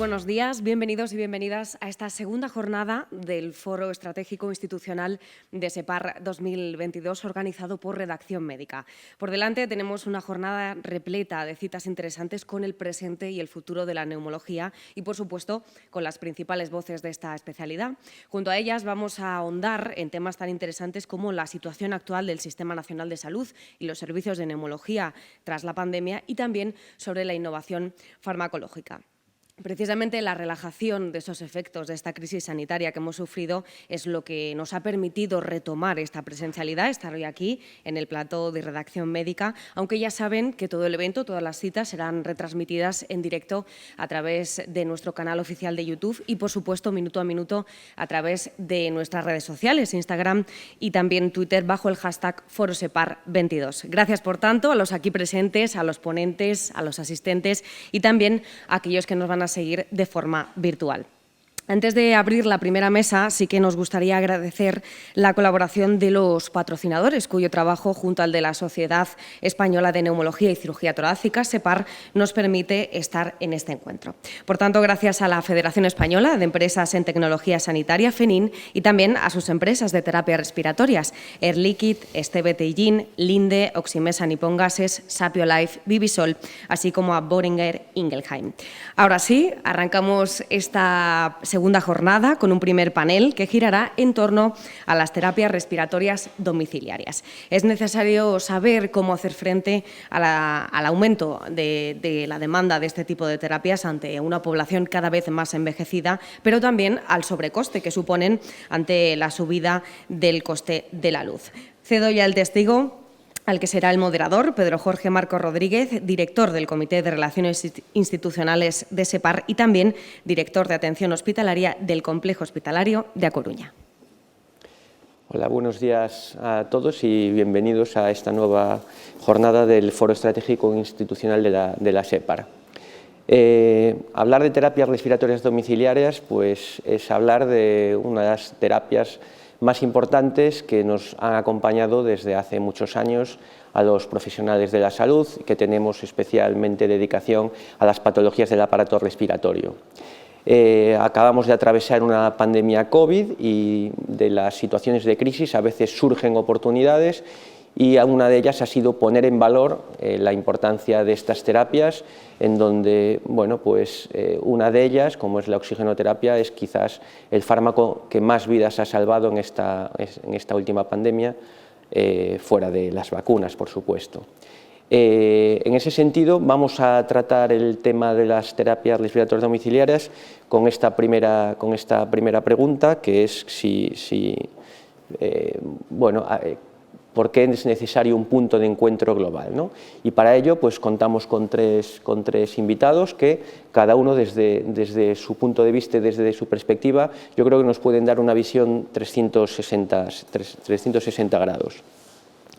buenos días, bienvenidos y bienvenidas a esta segunda jornada del Foro Estratégico Institucional de SEPAR 2022 organizado por Redacción Médica. Por delante tenemos una jornada repleta de citas interesantes con el presente y el futuro de la neumología y, por supuesto, con las principales voces de esta especialidad. Junto a ellas vamos a ahondar en temas tan interesantes como la situación actual del Sistema Nacional de Salud y los servicios de neumología tras la pandemia y también sobre la innovación farmacológica. Precisamente la relajación de esos efectos de esta crisis sanitaria que hemos sufrido es lo que nos ha permitido retomar esta presencialidad, estar hoy aquí en el plató de Redacción Médica, aunque ya saben que todo el evento, todas las citas serán retransmitidas en directo a través de nuestro canal oficial de YouTube y, por supuesto, minuto a minuto a través de nuestras redes sociales, Instagram y también Twitter, bajo el hashtag ForoSepar22. Gracias, por tanto, a los aquí presentes, a los ponentes, a los asistentes y también a aquellos que nos van a seguir de forma virtual. Antes de abrir la primera mesa, sí que nos gustaría agradecer la colaboración de los patrocinadores, cuyo trabajo, junto al de la Sociedad Española de Neumología y Cirugía Torácica, SEPAR, nos permite estar en este encuentro. Por tanto, gracias a la Federación Española de Empresas en Tecnología Sanitaria, FENIN, y también a sus empresas de terapias respiratorias, Air Liquid, Esteve Teijin, Linde, Oximesa Nippon Gases, Sapio Life, Vivisol, así como a Boehringer Ingelheim. Ahora sí, arrancamos esta segunda jornada con un primer panel que girará en torno a las terapias respiratorias domiciliarias. Es necesario saber cómo hacer frente al aumento de la demanda de este tipo de terapias ante una población cada vez más envejecida, pero también al sobrecoste que suponen ante la subida del coste de la luz. Cedo ya el testigo al que será el moderador, Pedro Jorge Marcos Rodríguez, director del Comité de Relaciones Institucionales de SEPAR y también director de Atención Hospitalaria del Complejo Hospitalario de A Coruña. Hola, buenos días a todos y bienvenidos a esta nueva jornada del Foro Estratégico Institucional de la SEPAR. Hablar de terapias respiratorias domiciliarias pues, es hablar de una de las terapias más importantes que nos han acompañado desde hace muchos años a los profesionales de la salud, que tenemos especialmente dedicación a las patologías del aparato respiratorio. Acabamos de atravesar una pandemia COVID y de las situaciones de crisis a veces surgen oportunidades y una de ellas ha sido poner en valor la importancia de estas terapias, en donde bueno, pues, una de ellas, como es la oxigenoterapia, es quizás el fármaco que más vidas ha salvado en esta última pandemia, fuera de las vacunas, por supuesto. En ese sentido, vamos a tratar el tema de las terapias respiratorias domiciliarias con esta primera pregunta, que es ¿por qué es necesario un punto de encuentro global, ¿no? Y para ello pues, contamos con tres invitados que cada uno desde su punto de vista, desde su perspectiva, yo creo que nos pueden dar una visión 360 grados.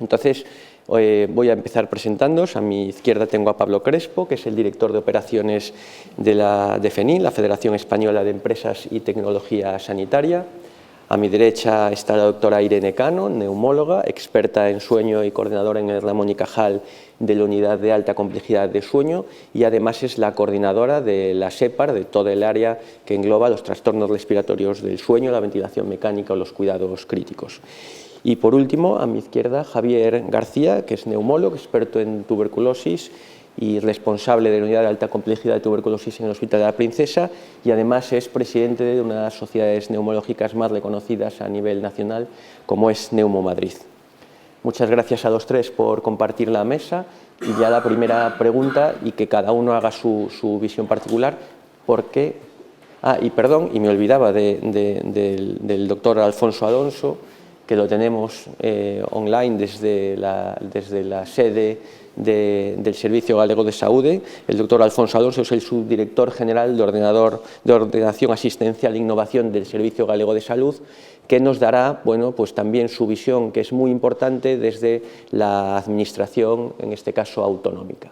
Entonces, voy a empezar presentándoos. A mi izquierda tengo a Pablo Crespo, que es el director de operaciones de FENIN, la Federación Española de Empresas y Tecnología Sanitaria. A mi derecha está la doctora Irene Cano, neumóloga, experta en sueño y coordinadora en el Ramón y Cajal de la Unidad de Alta Complejidad de Sueño y además es la coordinadora de la SEPAR, de toda el área que engloba los trastornos respiratorios del sueño, la ventilación mecánica o los cuidados críticos. Y por último, a mi izquierda, Javier García, que es neumólogo, experto en tuberculosis y responsable de la Unidad de Alta Complejidad de Tuberculosis en el Hospital de la Princesa y además es presidente de una de las sociedades neumológicas más reconocidas a nivel nacional, como es Neumo Madrid. Muchas gracias a los tres por compartir la mesa y ya la primera pregunta y que cada uno haga su visión particular. ¿Por qué? Y me olvidaba del doctor Alfonso Alonso, que lo tenemos online desde la sede del Servicio Galego de Saúde. El doctor Alfonso Alonso es el subdirector general de Ordenación Asistencial e Innovación del Servicio Galego de Salud, que nos dará bueno, pues también su visión, que es muy importante desde la administración, en este caso autonómica.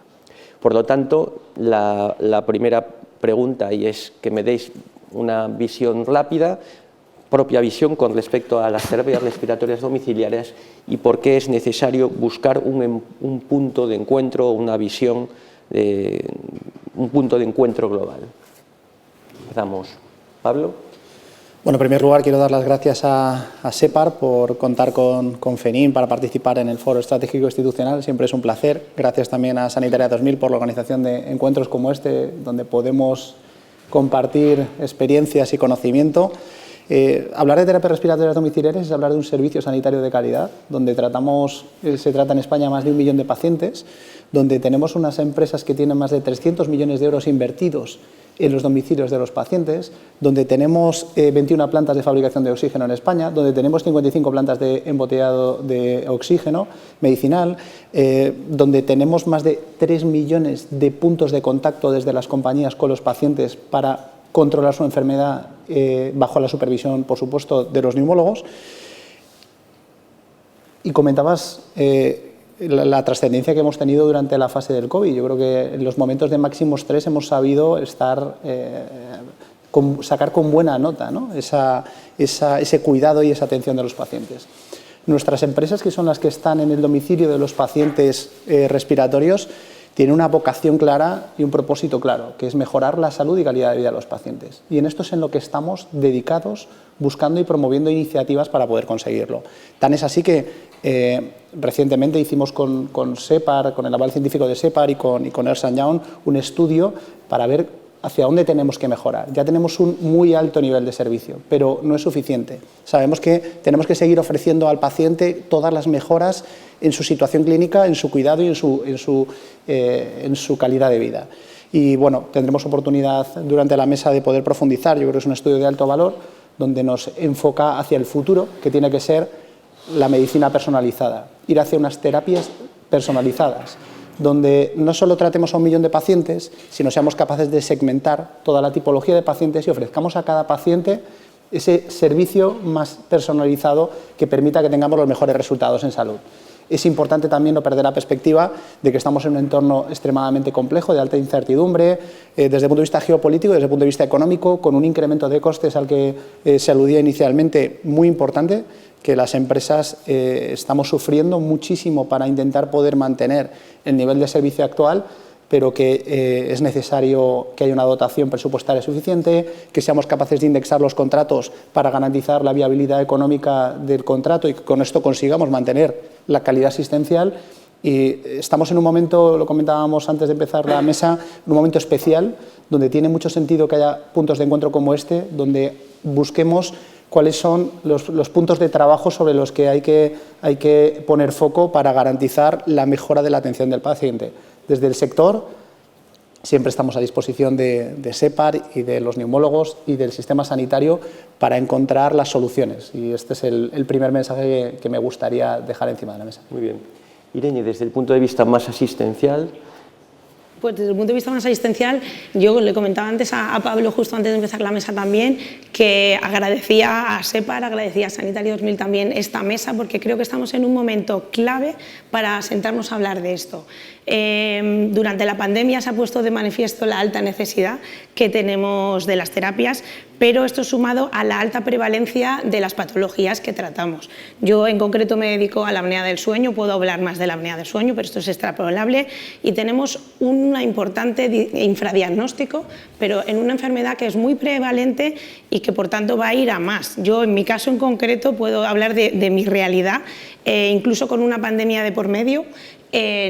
Por lo tanto, la primera pregunta, y es que me deis una visión rápida, propia visión con respecto a las terapias respiratorias domiciliarias y por qué es necesario buscar un punto de encuentro, una visión, un punto de encuentro global. Empezamos. Pablo. Bueno, en primer lugar quiero dar las gracias a SEPAR por contar con FENIN para participar en el Foro Estratégico Institucional. Siempre es un placer. Gracias también a Sanitaria 2000 por la organización de encuentros como este, donde podemos compartir experiencias y conocimiento. Hablar de terapias respiratorias domiciliarias es hablar de un servicio sanitario de calidad, donde se trata en España más de 1 millón de pacientes, donde tenemos unas empresas que tienen más de 300 millones de euros invertidos en los domicilios de los pacientes, donde tenemos 21 plantas de fabricación de oxígeno en España, donde tenemos 55 plantas de embotellado de oxígeno medicinal, donde tenemos más de 3 millones de puntos de contacto desde las compañías con los pacientes para controlar su enfermedad bajo la supervisión, por supuesto, de los neumólogos. Y comentabas la trascendencia que hemos tenido durante la fase del COVID. Yo creo que en los momentos de máximo estrés hemos sabido sacar con buena nota, ¿no? ese cuidado y esa atención de los pacientes. Nuestras empresas, que son las que están en el domicilio de los pacientes respiratorios, tienen una vocación clara y un propósito claro, que es mejorar la salud y calidad de vida de los pacientes. Y en esto es en lo que estamos dedicados, buscando y promoviendo iniciativas para poder conseguirlo. Tan es así que recientemente hicimos con SEPAR, con el aval científico de SEPAR y con Ernst & Young, un estudio para ver hacia dónde tenemos que mejorar. Ya tenemos un muy alto nivel de servicio, pero no es suficiente. Sabemos que tenemos que seguir ofreciendo al paciente todas las mejoras en su situación clínica, en su cuidado y en su calidad de vida. Y bueno, tendremos oportunidad durante la mesa de poder profundizar. Yo creo que es un estudio de alto valor donde nos enfoca hacia el futuro, que tiene que ser la medicina personalizada, ir hacia unas terapias personalizadas, donde no solo tratemos a 1 millón de pacientes, sino seamos capaces de segmentar toda la tipología de pacientes y ofrezcamos a cada paciente ese servicio más personalizado que permita que tengamos los mejores resultados en salud. Es importante también no perder la perspectiva de que estamos en un entorno extremadamente complejo, de alta incertidumbre, desde el punto de vista geopolítico, desde el punto de vista económico, con un incremento de costes al que se aludía inicialmente muy importante, que las empresas estamos sufriendo muchísimo para intentar poder mantener el nivel de servicio actual, pero que es necesario que haya una dotación presupuestaria suficiente, que seamos capaces de indexar los contratos para garantizar la viabilidad económica del contrato y que con esto consigamos mantener la calidad asistencial. Y estamos en un momento, lo comentábamos antes de empezar la mesa, en un momento especial, donde tiene mucho sentido que haya puntos de encuentro como este, donde busquemos cuáles son los puntos de trabajo sobre los que hay que poner foco para garantizar la mejora de la atención del paciente. Desde el sector siempre estamos a disposición de SEPAR y de los neumólogos y del sistema sanitario para encontrar las soluciones. Y este es el primer mensaje que me gustaría dejar encima de la mesa. Muy bien. Irene, desde el punto de vista más asistencial. Pues desde el punto de vista más asistencial, yo le comentaba antes a Pablo, justo antes de empezar la mesa también, que agradecía a SEPAR, agradecía a Sanitaria 2000 también esta mesa, porque creo que estamos en un momento clave para sentarnos a hablar de esto. Durante la pandemia se ha puesto de manifiesto la alta necesidad que tenemos de las terapias, pero esto sumado a la alta prevalencia de las patologías que tratamos. Yo en concreto me dedico a la apnea del sueño, puedo hablar más de la apnea del sueño, pero esto es extrapolable, y tenemos un importante infradiagnóstico, pero en una enfermedad que es muy prevalente y que por tanto va a ir a más. Yo en mi caso en concreto puedo hablar de mi realidad, incluso con una pandemia de por medio.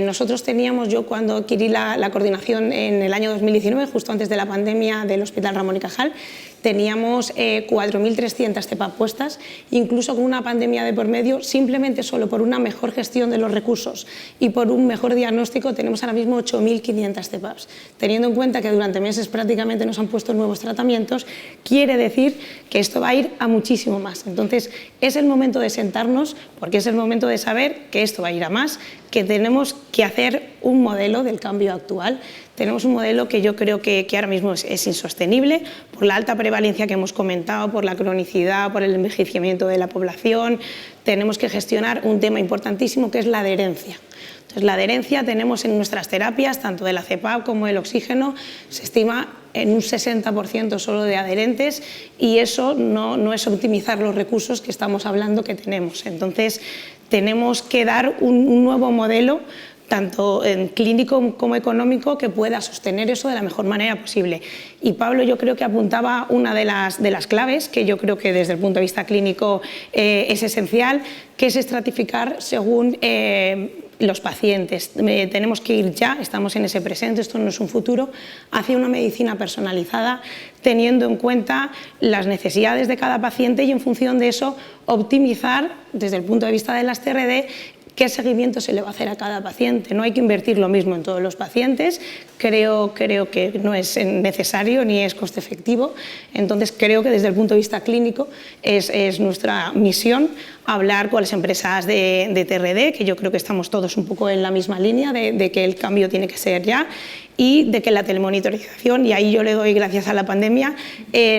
Nosotros teníamos, yo cuando adquirí la coordinación en el año 2019, justo antes de la pandemia del Hospital Ramón y Cajal, teníamos 4.300 CEPAP puestas, incluso con una pandemia de por medio, simplemente solo por una mejor gestión de los recursos y por un mejor diagnóstico tenemos ahora mismo 8.500 CEPAPs. Teniendo en cuenta que durante meses prácticamente nos han puesto nuevos tratamientos, quiere decir que esto va a ir a muchísimo más. Entonces es el momento de sentarnos, porque es el momento de saber que esto va a ir a más, que tenemos que hacer un modelo del cambio actual. Tenemos un modelo que yo creo que ahora mismo es insostenible por la alta prevalencia que hemos comentado, por la cronicidad, por el envejecimiento de la población. Tenemos que gestionar un tema importantísimo que es la adherencia. Entonces, la adherencia tenemos en nuestras terapias, tanto de la CEPAP como del oxígeno, se estima en un 60% solo de adherentes y eso no es optimizar los recursos que estamos hablando que tenemos. Entonces, tenemos que dar un nuevo modelo tanto en clínico como económico, que pueda sostener eso de la mejor manera posible. Y Pablo, yo creo que apuntaba una de las claves, que yo creo que desde el punto de vista clínico es esencial, que es estratificar según los pacientes. Tenemos que ir ya, estamos en ese presente, esto no es un futuro, hacia una medicina personalizada, teniendo en cuenta las necesidades de cada paciente y en función de eso optimizar desde el punto de vista de las TRD qué seguimiento se le va a hacer a cada paciente. No hay que invertir lo mismo en todos los pacientes, creo que no es necesario ni es coste efectivo, entonces creo que desde el punto de vista clínico es nuestra misión hablar con las empresas de TRD, que yo creo que estamos todos un poco en la misma línea de que el cambio tiene que ser ya y de que la telemonitorización, y ahí yo le doy gracias a la pandemia,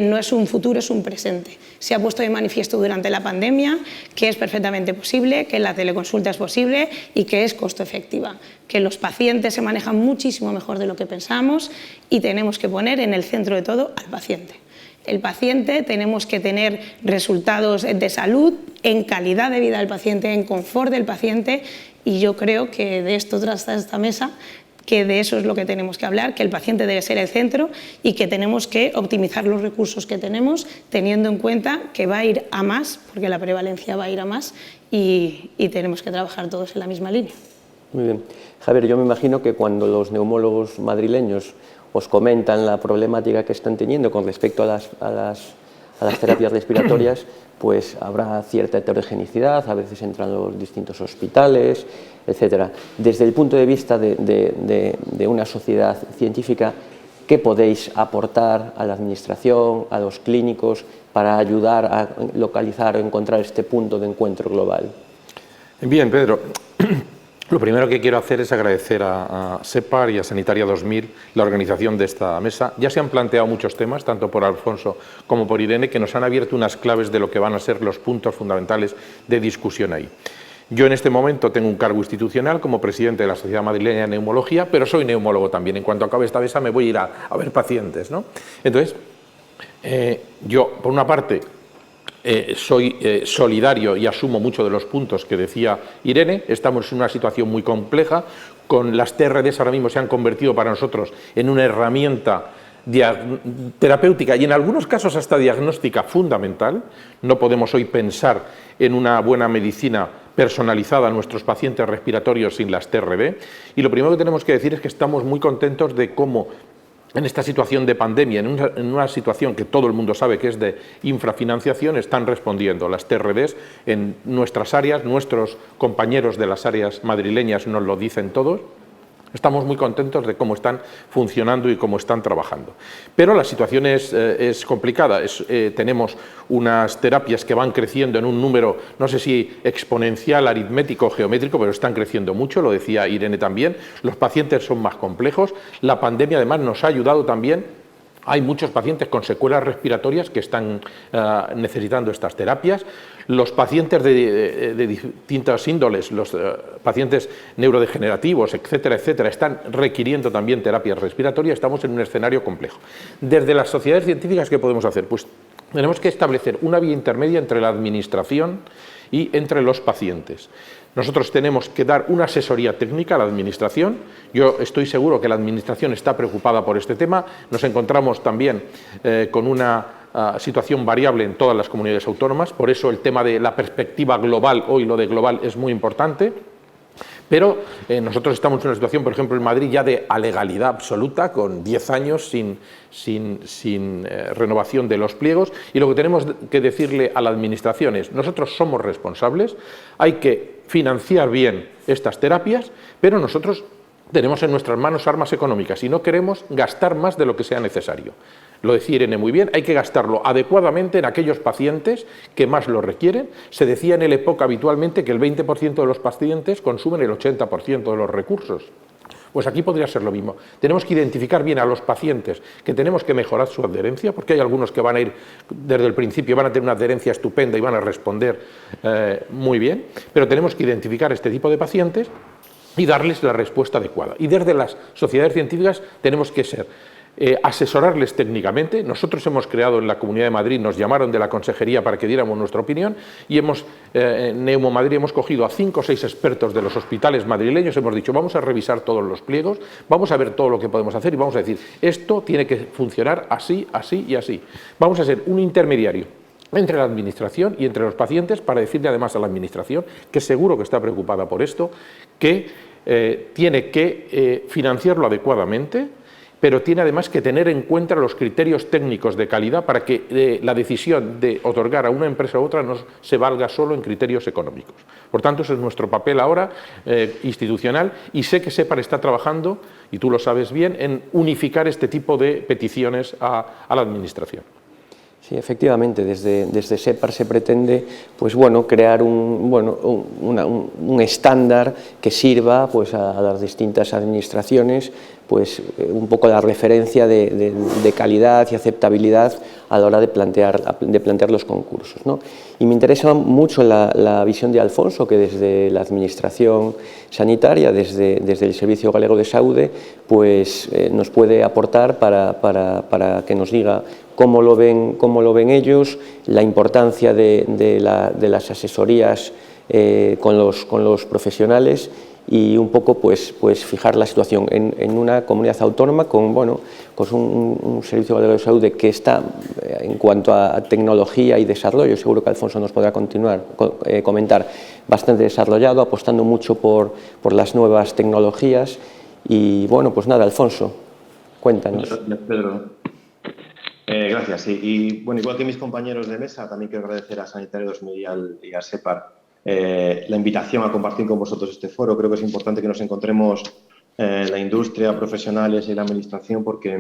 no es un futuro, es un presente. Se ha puesto de manifiesto durante la pandemia que es perfectamente posible, que la teleconsulta es posible y que es costo efectiva, que los pacientes se manejan muchísimo mejor de lo que pensamos y tenemos que poner en el centro de todo al paciente. El paciente, tenemos que tener resultados de salud, en calidad de vida del paciente, en confort del paciente, y yo creo que de esto trata esta mesa, que de eso es lo que tenemos que hablar, que el paciente debe ser el centro y que tenemos que optimizar los recursos que tenemos, teniendo en cuenta que va a ir a más, porque la prevalencia va a ir a más, y tenemos que trabajar todos en la misma línea. Muy bien. Javier, yo me imagino que cuando los neumólogos madrileños os comentan la problemática que están teniendo con respecto a las terapias respiratorias, pues habrá cierta heterogeneidad, a veces entran los distintos hospitales, etcétera. Desde el punto de vista de una sociedad científica, ¿qué podéis aportar a la administración, a los clínicos, para ayudar a localizar o encontrar este punto de encuentro global? Bien, Pedro. Lo primero que quiero hacer es agradecer a SEPAR y a Sanitaria 2000 la organización de esta mesa. Ya se han planteado muchos temas, tanto por Alfonso como por Irene, que nos han abierto unas claves de lo que van a ser los puntos fundamentales de discusión ahí. Yo en este momento tengo un cargo institucional como presidente de la Sociedad Madrileña de Neumología, pero soy neumólogo también. En cuanto acabe esta mesa me voy a ir a ver pacientes, ¿no? Entonces, yo, por una parte, soy solidario y asumo muchos de los puntos que decía Irene. Estamos en una situación muy compleja. Con las TRDs ahora mismo se han convertido para nosotros en una herramienta terapéutica y en algunos casos hasta diagnóstica fundamental. No podemos hoy pensar en una buena medicina personalizada a nuestros pacientes respiratorios sin las TRD. Y lo primero que tenemos que decir es que estamos muy contentos de cómo en esta situación de pandemia, en una situación que todo el mundo sabe que es de infrafinanciación, están respondiendo las TRDs en nuestras áreas, nuestros compañeros de las áreas madrileñas nos lo dicen todos. Estamos muy contentos de cómo están funcionando y cómo están trabajando. Pero la situación es complicada. Tenemos unas terapias que van creciendo en un número, no sé si exponencial, aritmético o geométrico, pero están creciendo mucho, lo decía Irene también. Los pacientes son más complejos. La pandemia además nos ha ayudado también. Hay muchos pacientes con secuelas respiratorias que están necesitando estas terapias. Los pacientes de distintas índoles, los pacientes neurodegenerativos, etcétera, etcétera, están requiriendo también terapias respiratorias. Estamos en un escenario complejo. Desde las sociedades científicas, ¿qué podemos hacer? Pues tenemos que establecer una vía intermedia entre la administración y entre los pacientes. Nosotros tenemos que dar una asesoría técnica a la Administración. Yo estoy seguro que la Administración está preocupada por este tema. Nos encontramos también con una situación variable en todas las comunidades autónomas. Por eso el tema de la perspectiva global, hoy lo de global es muy importante. Pero nosotros estamos en una situación, por ejemplo, en Madrid ya de alegalidad absoluta, con 10 años sin renovación de los pliegos, y lo que tenemos que decirle a la Administración es: nosotros somos responsables, hay que financiar bien estas terapias, pero nosotros tenemos en nuestras manos armas económicas y no queremos gastar más de lo que sea necesario. Lo decía Irene muy bien, hay que gastarlo adecuadamente en aquellos pacientes que más lo requieren. Se decía en el EPOC habitualmente que el 20% de los pacientes consumen el 80% de los recursos. Pues aquí podría ser lo mismo. Tenemos que identificar bien a los pacientes que tenemos que mejorar su adherencia, porque hay algunos que van a ir desde el principio, van a tener una adherencia estupenda y van a responder muy bien, pero tenemos que identificar este tipo de pacientes y darles la respuesta adecuada. Y desde las sociedades científicas tenemos que ser asesorarles técnicamente. Nosotros hemos creado en la Comunidad de Madrid, nos llamaron de la Consejería para que diéramos nuestra opinión y en Neumo Madrid hemos cogido a 5 o 6 expertos de los hospitales madrileños, hemos dicho vamos a revisar todos los pliegos, vamos a ver todo lo que podemos hacer y vamos a decir esto tiene que funcionar así, así y así. Vamos a ser un intermediario entre la Administración y entre los pacientes para decirle además a la Administración, que seguro que está preocupada por esto, que tiene que financiarlo adecuadamente, pero tiene además que tener en cuenta los criterios técnicos de calidad para que la decisión de otorgar a una empresa u otra no se valga solo en criterios económicos. Por tanto, ese es nuestro papel ahora institucional y sé que SEPAR está trabajando, y tú lo sabes bien, en unificar este tipo de peticiones a la Administración. Sí, efectivamente, desde SEPAR se pretende pues, crear un estándar que sirva pues, a las distintas administraciones, pues, un poco la referencia de calidad y aceptabilidad a la hora de plantear los concursos, ¿no? Y me interesa mucho la visión de Alfonso, que desde la Administración Sanitaria, desde el Servicio Galego de Saúde, pues, nos puede aportar para que nos diga cómo lo ven ellos, la importancia de las asesorías con los profesionales y un poco pues fijar la situación en una comunidad autónoma con un servicio galego de salud que está en cuanto a tecnología y desarrollo, seguro que Alfonso nos podrá comentar, bastante desarrollado, apostando mucho por las nuevas tecnologías y pues nada, Alfonso, cuéntanos. Gracias, Pedro. Gracias. Y igual que mis compañeros de mesa, también quiero agradecer a Sanitaria 2000 y a SEPAR la invitación a compartir con vosotros este foro. Creo que es importante que nos encontremos la industria, profesionales y la administración, porque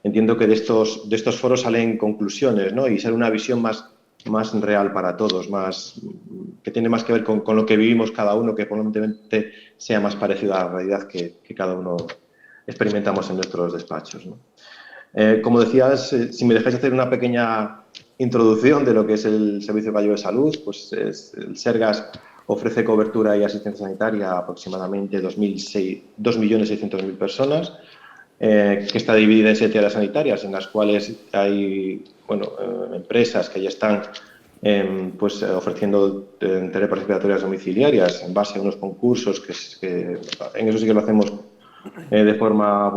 entiendo que de estos foros salen conclusiones, ¿no? Y sale una visión más real para todos, que tiene más que ver con lo que vivimos cada uno, que probablemente sea más parecido a la realidad que cada uno experimentamos en nuestros despachos, ¿no? Como decías, si me dejáis hacer una pequeña introducción de lo que es el Servicio Gallego de Salud, pues el Sergas ofrece cobertura y asistencia sanitaria a aproximadamente 2.600.000 personas, que está dividida en 7 áreas sanitarias, en las cuales hay empresas que ya están ofreciendo terapias respiratorias domiciliarias en base a unos concursos que en eso sí que lo hacemos de forma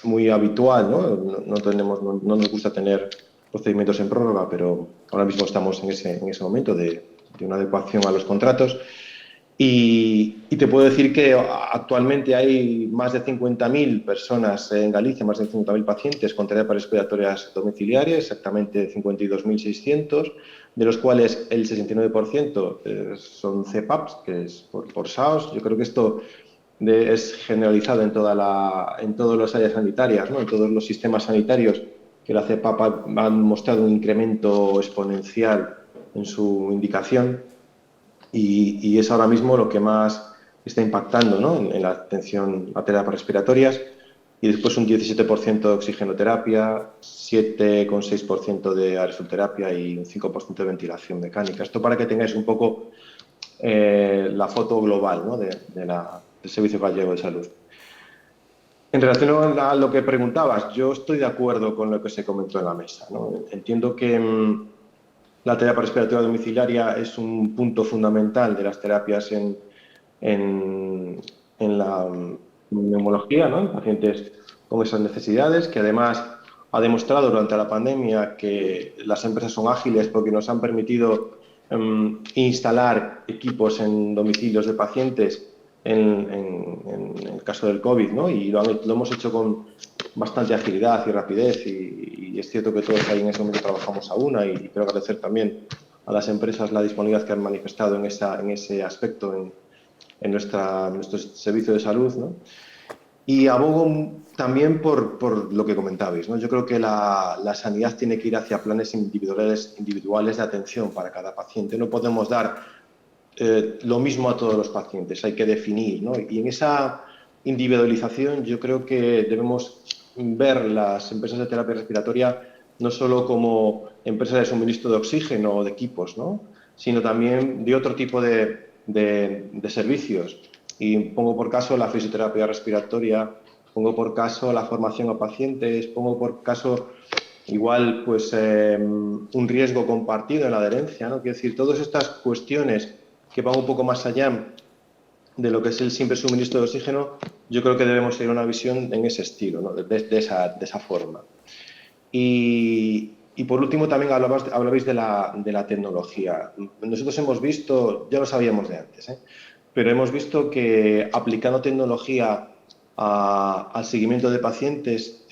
muy habitual, ¿no? No nos gusta tener procedimientos en prórroga, pero ahora mismo estamos en ese momento de una adecuación a los contratos. Y te puedo decir que actualmente hay más de 50.000 personas en Galicia, más de 50.000 pacientes con terapias respiratorias domiciliarias, exactamente 52.600, de los cuales el 69% son CPAPs, que es por SAOS. Yo creo que esto es generalizado en todas las áreas sanitarias, ¿no? En todos los sistemas sanitarios, que la CPAP han mostrado un incremento exponencial en su indicación y es ahora mismo lo que más está impactando, ¿no? en la atención a terapias respiratorias, y después un 17% de oxigenoterapia, 7,6% de aerosolterapia y un 5% de ventilación mecánica. Esto para que tengáis un poco la foto global, ¿no? del Servicio Gallego de Salud. En relación a lo que preguntabas, yo estoy de acuerdo con lo que se comentó en la mesa, ¿no? Entiendo que la terapia respiratoria domiciliaria es un punto fundamental de las terapias en la neumología, ¿no? En pacientes con esas necesidades, que además ha demostrado durante la pandemia que las empresas son ágiles porque nos han permitido instalar equipos en domicilios de pacientes en el caso del COVID, ¿no? Y lo hemos hecho con bastante agilidad y rapidez y es cierto que todos ahí en ese momento trabajamos a una y quiero agradecer también a las empresas la disponibilidad que han manifestado en ese aspecto en nuestro servicio de salud, ¿no? Y abogo también por lo que comentabais, ¿no? Yo creo que la sanidad tiene que ir hacia planes individuales de atención para cada paciente. No podemos dar lo mismo a todos los pacientes, hay que definir, ¿no? Y en esa individualización yo creo que debemos ver las empresas de terapia respiratoria no solo como empresas de suministro de oxígeno o de equipos, ¿no? Sino también de otro tipo de servicios. Y pongo por caso la fisioterapia respiratoria pongo por caso la formación a pacientes, pongo por caso igual pues un riesgo compartido en la adherencia, ¿no? Quiero decir, todas estas cuestiones que van un poco más allá de lo que es el simple suministro de oxígeno, yo creo que debemos seguir una visión en ese estilo, ¿no? de esa forma. Y por último también hablabais de la tecnología. Nosotros hemos visto, ya lo sabíamos de antes, pero hemos visto que aplicando tecnología al seguimiento de pacientes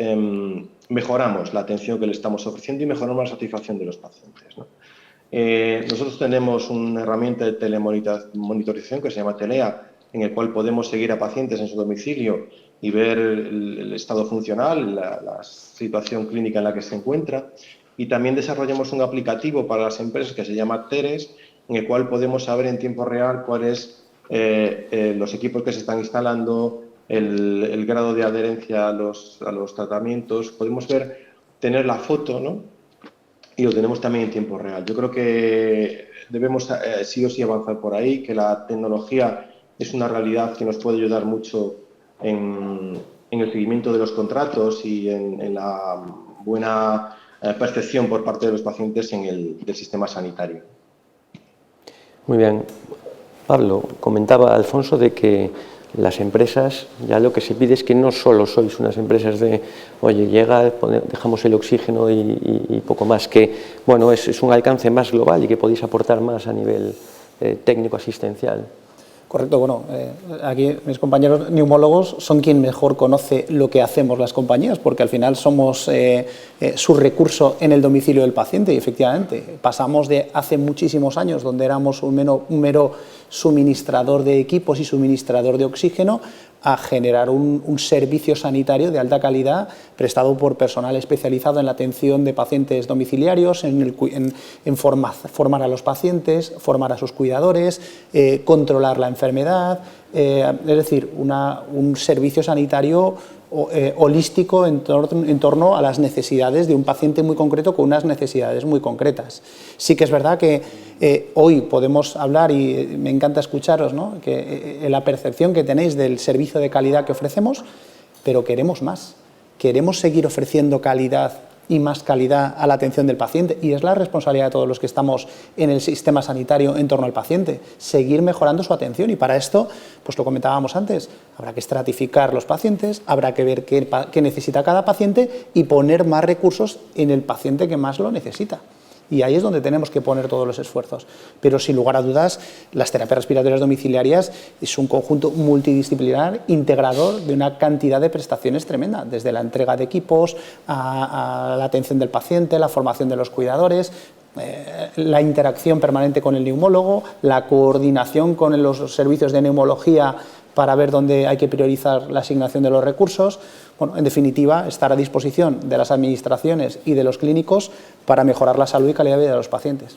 mejoramos la atención que le estamos ofreciendo y mejoramos la satisfacción de los pacientes, ¿no? Nosotros tenemos una herramienta de telemonitorización que se llama Telea, en el cual podemos seguir a pacientes en su domicilio y ver el estado funcional, la situación clínica en la que se encuentra. Y también desarrollamos un aplicativo para las empresas que se llama Teres, en el cual podemos saber en tiempo real cuáles los equipos que se están instalando, el grado de adherencia a los tratamientos. Podemos tener la foto, ¿no? Y lo tenemos también en tiempo real. Yo creo que debemos sí o sí avanzar por ahí, que la tecnología es una realidad que nos puede ayudar mucho en el seguimiento de los contratos y en la buena percepción por parte de los pacientes del sistema sanitario. Muy bien. Pablo, comentaba Alfonso de que las empresas, ya lo que se pide es que no solo sois unas empresas de, oye, llega, dejamos el oxígeno y poco más, que bueno, es un alcance más global y que podéis aportar más a nivel técnico-asistencial. Correcto, bueno, aquí mis compañeros neumólogos son quien mejor conoce lo que hacemos las compañías, porque al final somos su recurso en el domicilio del paciente y efectivamente pasamos de hace muchísimos años donde éramos un mero suministrador de equipos y suministrador de oxígeno a generar un servicio sanitario de alta calidad prestado por personal especializado en la atención de pacientes domiciliarios, en formar a los pacientes, formar a sus cuidadores, controlar la enfermedad, es decir, un servicio sanitario holístico en torno a las necesidades de un paciente muy concreto con unas necesidades muy concretas. Sí que es verdad que hoy podemos hablar, y me encanta escucharos, ¿no?, que la percepción que tenéis del servicio de calidad que ofrecemos, pero queremos más, queremos seguir ofreciendo calidad y más calidad a la atención del paciente, y es la responsabilidad de todos los que estamos en el sistema sanitario en torno al paciente, seguir mejorando su atención, y para esto, pues lo comentábamos antes, habrá que estratificar los pacientes, habrá que ver qué necesita cada paciente y poner más recursos en el paciente que más lo necesita. Y ahí es donde tenemos que poner todos los esfuerzos. Pero sin lugar a dudas, las terapias respiratorias domiciliarias es un conjunto multidisciplinar integrador de una cantidad de prestaciones tremenda, desde la entrega de equipos a la atención del paciente, la formación de los cuidadores, la interacción permanente con el neumólogo, la coordinación con los servicios de neumología para ver dónde hay que priorizar la asignación de los recursos. Bueno, en definitiva, estar a disposición de las administraciones y de los clínicos para mejorar la salud y calidad de vida de los pacientes.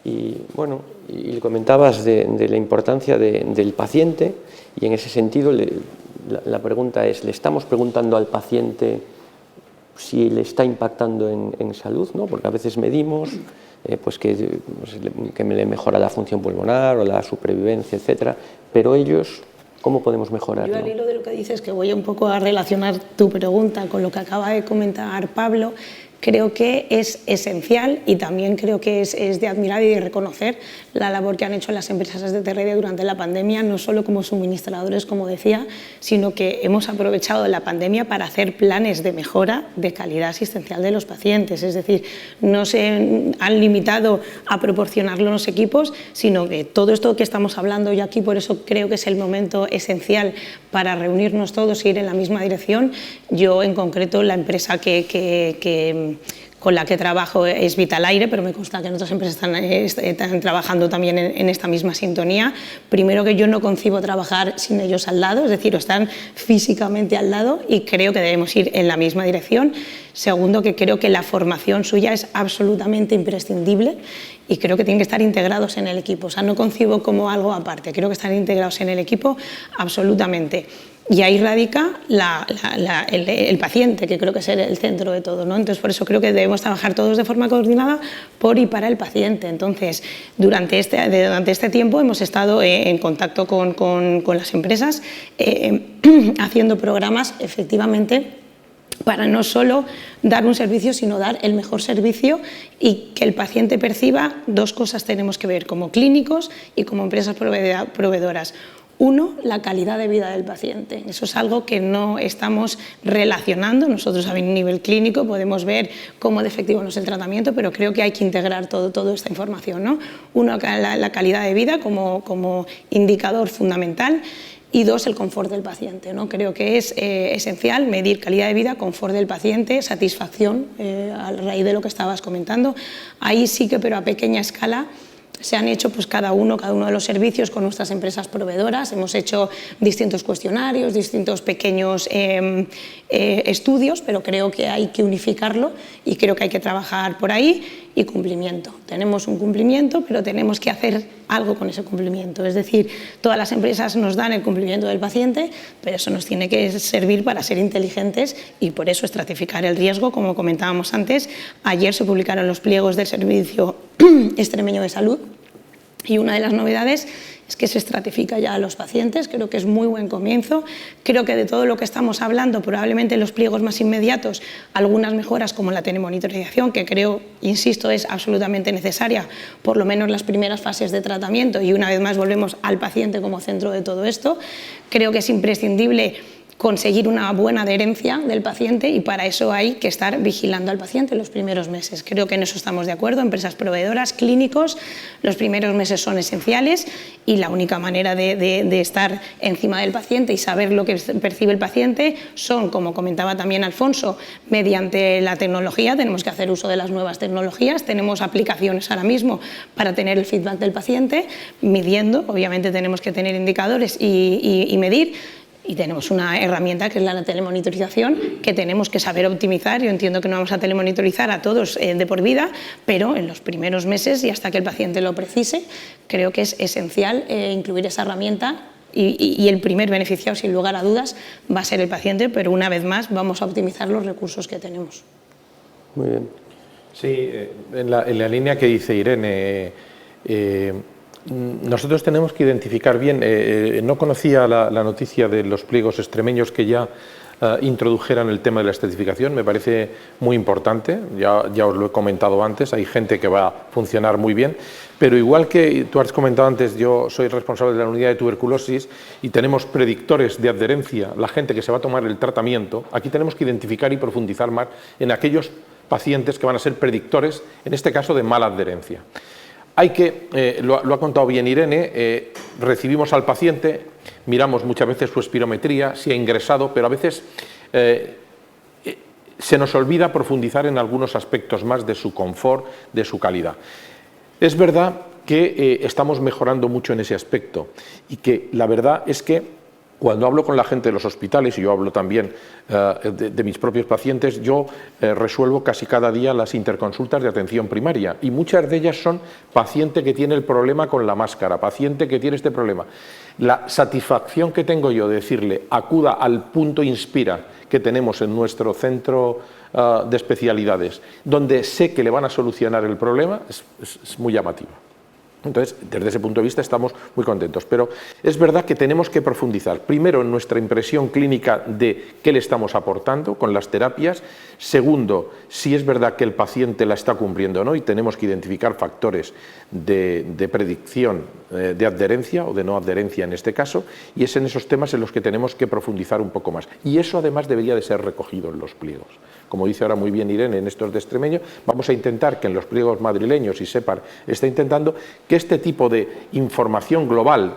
Y bueno, y comentabas de la importancia del paciente, y en ese sentido la pregunta es, ¿le estamos preguntando al paciente si le está impactando en salud, ¿no? Porque a veces medimos pues que le mejora la función pulmonar o la supervivencia, etcétera, pero ellos, ¿cómo podemos mejorarlo? Yo al hilo de lo que dices, que voy un poco a relacionar tu pregunta con lo que acaba de comentar Pablo, creo que es esencial y también creo que es de admirar y de reconocer la labor que han hecho las empresas de TRD durante la pandemia, no solo como suministradores, como decía, sino que hemos aprovechado la pandemia para hacer planes de mejora de calidad asistencial de los pacientes. Es decir, no se han limitado a proporcionarlo los equipos, sino que todo esto que estamos hablando yo aquí, por eso creo que es el momento esencial para reunirnos todos y ir en la misma dirección. Yo, en concreto, la empresa con la que trabajo es Vitalaire, pero me consta que en otras empresas están trabajando también en esta misma sintonía. Primero, que yo no concibo trabajar sin ellos al lado, es decir, están físicamente al lado y creo que debemos ir en la misma dirección. Segundo, que creo que la formación suya es absolutamente imprescindible y creo que tienen que estar integrados en el equipo. O sea, no concibo como algo aparte, creo que están integrados en el equipo absolutamente. Y ahí radica el paciente, que creo que es el centro de todo, ¿no? Entonces, por eso creo que debemos trabajar todos de forma coordinada por y para el paciente. Entonces, durante este tiempo hemos estado en contacto con las empresas, haciendo programas, efectivamente, para no solo dar un servicio, sino dar el mejor servicio y que el paciente perciba dos cosas tenemos que ver como clínicos y como empresas proveedoras. Uno, la calidad de vida del paciente. Eso es algo que no estamos relacionando. Nosotros a nivel clínico podemos ver cómo de efectivo no es el tratamiento, pero creo que hay que integrar toda esta información, ¿no? Uno, la calidad de vida como indicador fundamental. Y dos, el confort del paciente, ¿no? Creo que es esencial medir calidad de vida, confort del paciente, satisfacción, a raíz de lo que estabas comentando. Ahí sí que, pero a pequeña escala, se han hecho pues, cada uno de los servicios con nuestras empresas proveedoras. Hemos hecho distintos cuestionarios, distintos pequeños estudios, pero creo que hay que unificarlo y creo que hay que trabajar por ahí. Y cumplimiento. Tenemos un cumplimiento, pero tenemos que hacer algo con ese cumplimiento. Es decir, todas las empresas nos dan el cumplimiento del paciente, pero eso nos tiene que servir para ser inteligentes y por eso estratificar el riesgo, como comentábamos antes. Ayer se publicaron los pliegos del Servicio Extremeño de Salud y una de las novedades es que se estratifica ya a los pacientes. Creo que es muy buen comienzo. Creo que de todo lo que estamos hablando, probablemente en los pliegos más inmediatos, algunas mejoras como la telemonitorización, que creo, insisto, es absolutamente necesaria, por lo menos las primeras fases de tratamiento, y una vez más volvemos al paciente como centro de todo esto. Creo que es imprescindible conseguir una buena adherencia del paciente y para eso hay que estar vigilando al paciente los primeros meses. Creo que en eso estamos de acuerdo, empresas proveedoras, clínicos, los primeros meses son esenciales y la única manera de estar encima del paciente y saber lo que percibe el paciente son, como comentaba también Alfonso, mediante la tecnología. Tenemos que hacer uso de las nuevas tecnologías, tenemos aplicaciones ahora mismo para tener el feedback del paciente, midiendo, obviamente tenemos que tener indicadores y medir. Y tenemos una herramienta que es la telemonitorización que tenemos que saber optimizar. Yo entiendo que no vamos a telemonitorizar a todos de por vida, pero en los primeros meses y hasta que el paciente lo precise, creo que es esencial incluir esa herramienta y el primer beneficiado, sin lugar a dudas, va a ser el paciente, pero una vez más vamos a optimizar los recursos que tenemos. Muy bien. Sí, en la línea que dice Irene, nosotros tenemos que identificar bien, no conocía la noticia de los pliegos extremeños que ya introdujeran el tema de la estratificación, me parece muy importante, ya os lo he comentado antes, hay gente que va a funcionar muy bien, pero igual que tú has comentado antes, yo soy responsable de la unidad de tuberculosis y tenemos predictores de adherencia, la gente que se va a tomar el tratamiento, aquí tenemos que identificar y profundizar más en aquellos pacientes que van a ser predictores, en este caso de mala adherencia. Hay que, lo ha contado bien Irene, recibimos al paciente, miramos muchas veces su espirometría, si ha ingresado, pero a veces se nos olvida profundizar en algunos aspectos más de su confort, de su calidad. Es verdad que estamos mejorando mucho en ese aspecto y que la verdad es que cuando hablo con la gente de los hospitales, y yo hablo también de mis propios pacientes, yo resuelvo casi cada día las interconsultas de atención primaria y muchas de ellas son paciente que tiene el problema con la máscara, paciente que tiene este problema. La satisfacción que tengo yo de decirle acuda al punto Inspira que tenemos en nuestro centro de especialidades, donde sé que le van a solucionar el problema, es muy llamativa. Entonces, desde ese punto de vista estamos muy contentos, pero es verdad que tenemos que profundizar, primero en nuestra impresión clínica de qué le estamos aportando con las terapias, segundo, si es verdad que el paciente la está cumpliendo o no y tenemos que identificar factores de predicción de adherencia o de no adherencia en este caso, y es en esos temas en los que tenemos que profundizar un poco más. Y eso además debería de ser recogido en los pliegos. Como dice ahora muy bien Irene en estos de Extremeño, vamos a intentar que en los pliegos madrileños y SEPAR está intentando que este tipo de información global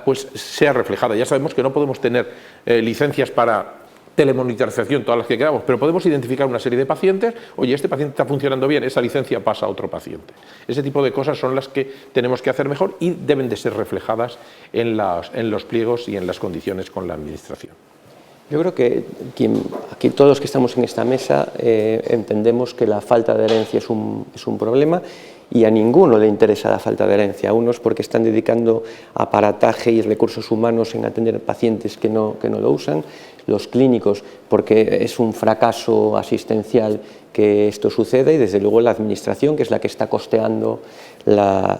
pues sea reflejada. Ya sabemos que no podemos tener licencias para telemonitorización, todas las que queramos, pero podemos identificar una serie de pacientes, oye, este paciente está funcionando bien, esa licencia pasa a otro paciente. Ese tipo de cosas son las que tenemos que hacer mejor y deben de ser reflejadas en los pliegos y en las condiciones con la administración. Yo creo que aquí todos los que estamos en esta mesa entendemos que la falta de adherencia es un problema y a ninguno le interesa la falta de adherencia. A unos porque están dedicando aparataje y recursos humanos en atender pacientes que no lo usan, los clínicos porque es un fracaso asistencial que esto suceda, y desde luego la administración, que es la que está costeando las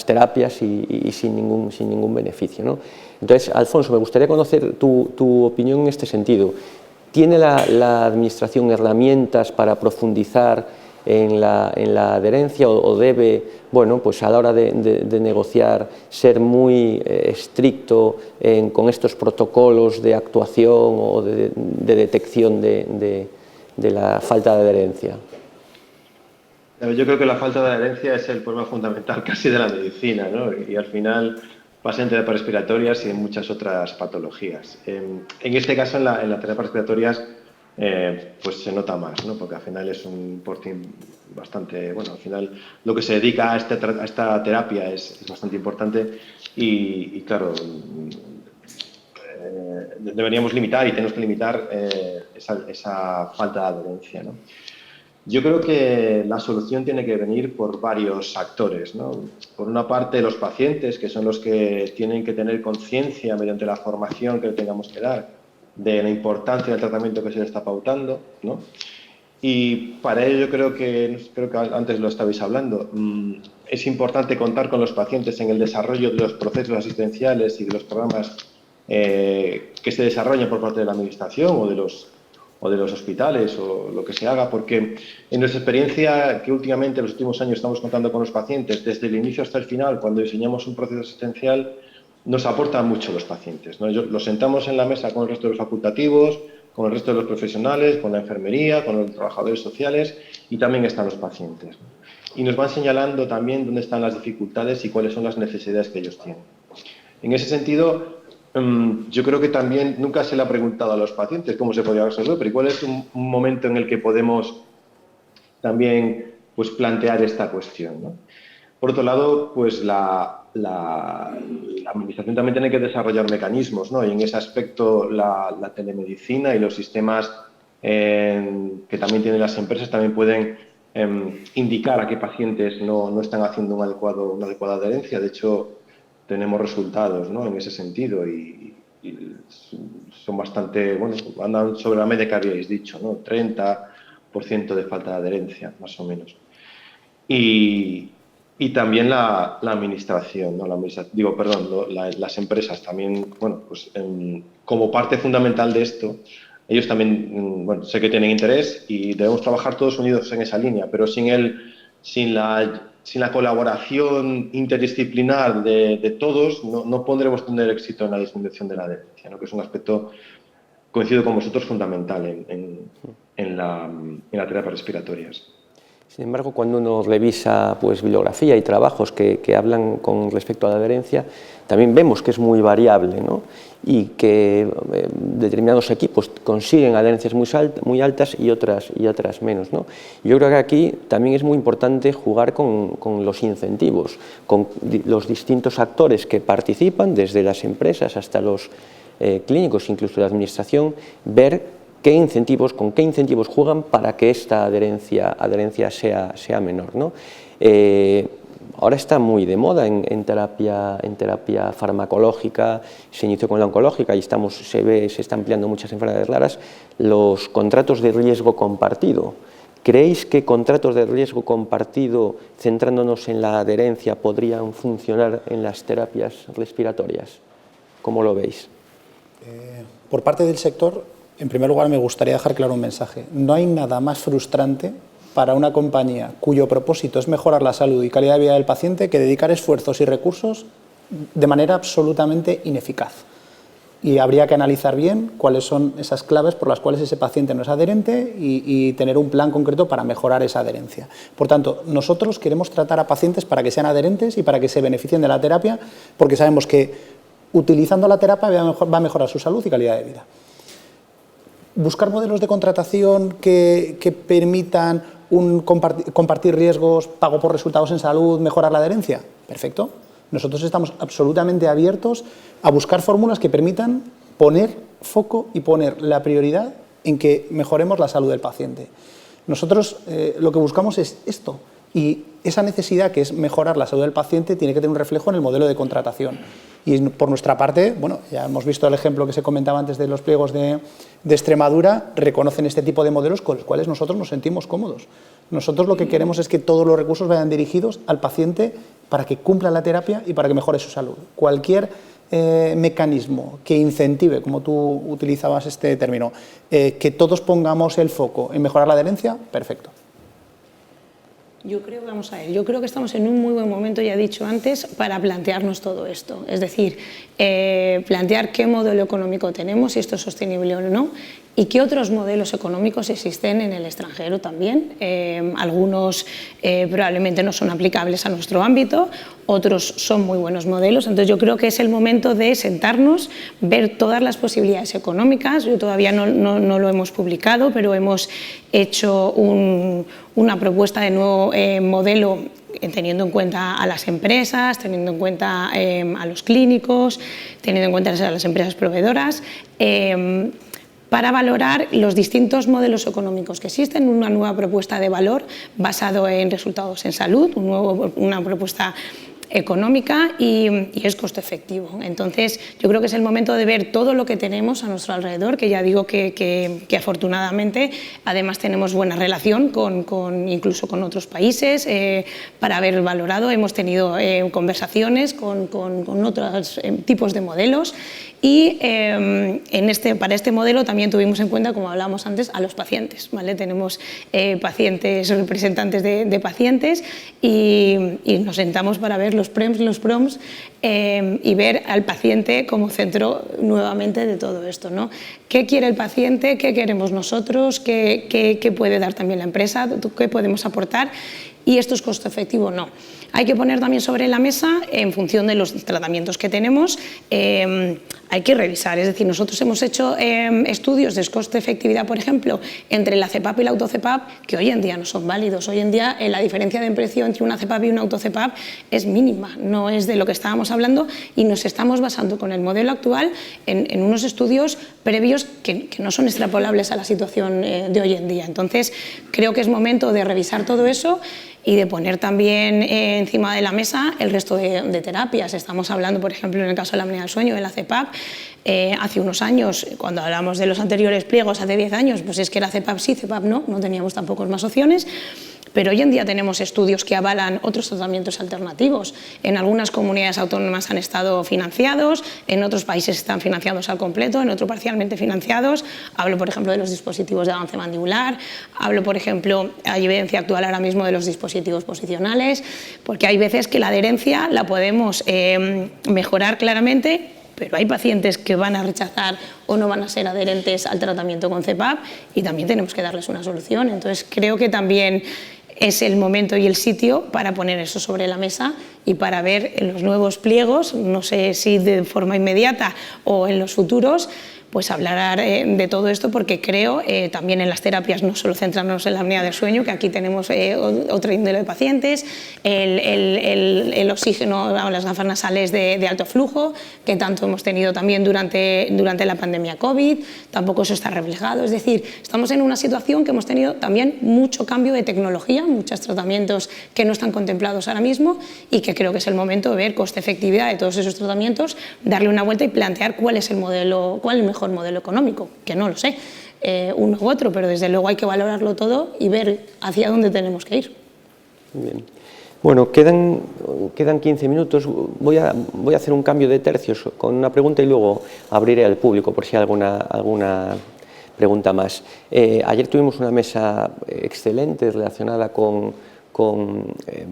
terapias y sin ningún beneficio, ¿no? Entonces, Alfonso, me gustaría conocer tu opinión en este sentido. ¿Tiene la administración herramientas para profundizar en la adherencia o debe, bueno, pues a la hora de negociar, ser muy estricto con estos protocolos de actuación o de detección de la falta de adherencia? Yo creo que la falta de adherencia es el problema fundamental casi de la medicina, ¿no? Y al final pasa en terapias respiratorias y en muchas otras patologías. En este caso, en las terapias respiratorias, pues se nota más, ¿no? Porque al final es un porcentaje bastante, bueno, al final lo que se dedica a esta terapia es bastante importante y claro, deberíamos limitar y tenemos que limitar esa falta de adherencia, ¿no? Yo creo que la solución tiene que venir por varios actores, ¿no? Por una parte, los pacientes, que son los que tienen que tener conciencia mediante la formación que le tengamos que dar de la importancia del tratamiento que se le está pautando, ¿no? Y para ello yo creo que antes lo estabais hablando, es importante contar con los pacientes en el desarrollo de los procesos asistenciales y de los programas que se desarrollan por parte de la administración o de los hospitales o lo que se haga, porque en nuestra experiencia, que últimamente en los últimos años estamos contando con los pacientes, desde el inicio hasta el final, cuando diseñamos un proceso asistencial, nos aportan mucho los pacientes, ¿no? Los sentamos en la mesa con el resto de los facultativos, con el resto de los profesionales, con la enfermería, con los trabajadores sociales y también están los pacientes, ¿no? Y nos van señalando también dónde están las dificultades y cuáles son las necesidades que ellos tienen. En ese sentido, yo creo que también nunca se le ha preguntado a los pacientes cómo se podría resolver, pero ¿cuál es un momento en el que podemos también pues, plantear esta cuestión, ¿no? Por otro lado, pues la administración también tiene que desarrollar mecanismos, ¿no? Y en ese aspecto la telemedicina y los sistemas que también tienen las empresas también pueden indicar a qué pacientes no están haciendo una adecuada adherencia. De hecho, tenemos resultados, ¿no? En ese sentido y son bastante, bueno, andan sobre la media que habíais dicho, ¿no? 30% de falta de adherencia, más o menos. Y también la administración, ¿no? Las empresas también, bueno, pues como parte fundamental de esto, ellos también, bueno, sé que tienen interés y debemos trabajar todos unidos en esa línea, pero sin la colaboración interdisciplinar de todos, no podremos tener éxito en la disminución de la adherencia, ¿no? Que es un aspecto, coincido con vosotros, fundamental en las terapias respiratorias. Sin embargo, cuando uno revisa pues, bibliografía y trabajos que hablan con respecto a la adherencia, también vemos que es muy variable, ¿no? Y que determinados equipos consiguen adherencias muy altas y otras menos, ¿no? Yo creo que aquí también es muy importante jugar con los incentivos, con los distintos actores que participan, desde las empresas hasta los clínicos, incluso la administración, ver con qué incentivos juegan para que esta adherencia sea menor, ¿no? Ahora está muy de moda en terapia farmacológica, se inició con la oncológica y se está ampliando muchas enfermedades raras, los contratos de riesgo compartido. ¿Creéis que contratos de riesgo compartido, centrándonos en la adherencia, podrían funcionar en las terapias respiratorias? ¿Cómo lo veis? Por parte del sector, en primer lugar, me gustaría dejar claro un mensaje. No hay nada más frustrante para una compañía cuyo propósito es mejorar la salud y calidad de vida del paciente que dedicar esfuerzos y recursos de manera absolutamente ineficaz. Y habría que analizar bien cuáles son esas claves por las cuales ese paciente no es adherente y tener un plan concreto para mejorar esa adherencia. Por tanto, nosotros queremos tratar a pacientes para que sean adherentes y para que se beneficien de la terapia, porque sabemos que utilizando la terapia va a mejorar su salud y calidad de vida. Buscar modelos de contratación que permitan compartir riesgos, pago por resultados en salud, mejorar la adherencia. Perfecto. Nosotros estamos absolutamente abiertos a buscar fórmulas que permitan poner foco y poner la prioridad en que mejoremos la salud del paciente. Nosotros lo que buscamos es esto, y esa necesidad que es mejorar la salud del paciente tiene que tener un reflejo en el modelo de contratación. Y por nuestra parte, bueno, ya hemos visto el ejemplo que se comentaba antes de los pliegos de Extremadura, reconocen este tipo de modelos con los cuales nosotros nos sentimos cómodos. Nosotros lo que queremos es que todos los recursos vayan dirigidos al paciente para que cumpla la terapia y para que mejore su salud. Cualquier mecanismo que incentive, como tú utilizabas este término, que todos pongamos el foco en mejorar la adherencia, perfecto. Yo creo, vamos a ver, yo creo que estamos en un muy buen momento, ya he dicho antes, para plantearnos todo esto. Es decir, plantear qué modelo económico tenemos, si esto es sostenible o no, y qué otros modelos económicos existen en el extranjero también. Algunos probablemente no son aplicables a nuestro ámbito, otros son muy buenos modelos. Entonces yo creo que es el momento de sentarnos, ver todas las posibilidades económicas. Yo todavía no lo hemos publicado, pero hemos hecho una propuesta de nuevo modelo teniendo en cuenta a las empresas, teniendo en cuenta a los clínicos, teniendo en cuenta a las empresas proveedoras, para valorar los distintos modelos económicos que existen, una nueva propuesta de valor basado en resultados en salud, una propuesta económica y es costo efectivo. Entonces yo creo que es el momento de ver todo lo que tenemos a nuestro alrededor, que ya digo que afortunadamente además tenemos buena relación incluso con otros países para haber valorado. Hemos tenido conversaciones con otros tipos de modelos y para este modelo también tuvimos en cuenta, como hablábamos antes, a los pacientes, ¿vale? Tenemos pacientes, representantes de pacientes y nos sentamos para ver los PREMS y ver al paciente como centro nuevamente de todo esto, ¿no? ¿Qué quiere el paciente? ¿Qué queremos nosotros? ¿Qué puede dar también la empresa? ¿Qué podemos aportar? Y esto es costo efectivo, no. Hay que poner también sobre la mesa, en función de los tratamientos que tenemos, hay que revisar. Es decir, nosotros hemos hecho estudios de coste-efectividad, por ejemplo, entre la CEPAP y la autocepap, que hoy en día no son válidos. Hoy en día la diferencia de precio entre una CEPAP y una autocepap es mínima, no es de lo que estábamos hablando, y nos estamos basando con el modelo actual en unos estudios previos que no son extrapolables a la situación de hoy en día. Entonces, creo que es momento de revisar todo eso y de poner también encima de la mesa el resto de terapias. Estamos hablando, por ejemplo, en el caso de la apnea del sueño, de la CEPAP, hace unos años, cuando hablamos de los anteriores pliegos, hace 10 años, pues es que la CEPAP sí, CEPAP no teníamos tampoco más opciones. Pero hoy en día tenemos estudios que avalan otros tratamientos alternativos. En algunas comunidades autónomas han estado financiados, en otros países están financiados al completo, en otros parcialmente financiados. Hablo, por ejemplo, de los dispositivos de avance mandibular, hablo, por ejemplo, hay evidencia actual ahora mismo de los dispositivos posicionales, porque hay veces que la adherencia la podemos mejorar claramente, pero hay pacientes que van a rechazar o no van a ser adherentes al tratamiento con CEPAP y también tenemos que darles una solución. Entonces creo que también es el momento y el sitio para poner eso sobre la mesa y para ver en los nuevos pliegos, no sé si de forma inmediata o en los futuros, pues hablar de todo esto, porque creo también en las terapias, no solo centrarnos en la apnea del sueño, que aquí tenemos otro índole de pacientes, el oxígeno, las gafas nasales de alto flujo, que tanto hemos tenido también durante la pandemia COVID, tampoco eso está reflejado. Es decir, estamos en una situación que hemos tenido también mucho cambio de tecnología, muchos tratamientos que no están contemplados ahora mismo y que creo que es el momento de ver coste-efectividad de todos esos tratamientos, darle una vuelta y plantear cuál es el mejor modelo económico, que no lo sé, uno u otro, pero desde luego hay que valorarlo todo y ver hacia dónde tenemos que ir. Bien. Bueno, quedan 15 minutos. Voy a hacer un cambio de tercios con una pregunta y luego abriré al público por si hay alguna pregunta más. Ayer tuvimos una mesa excelente relacionada con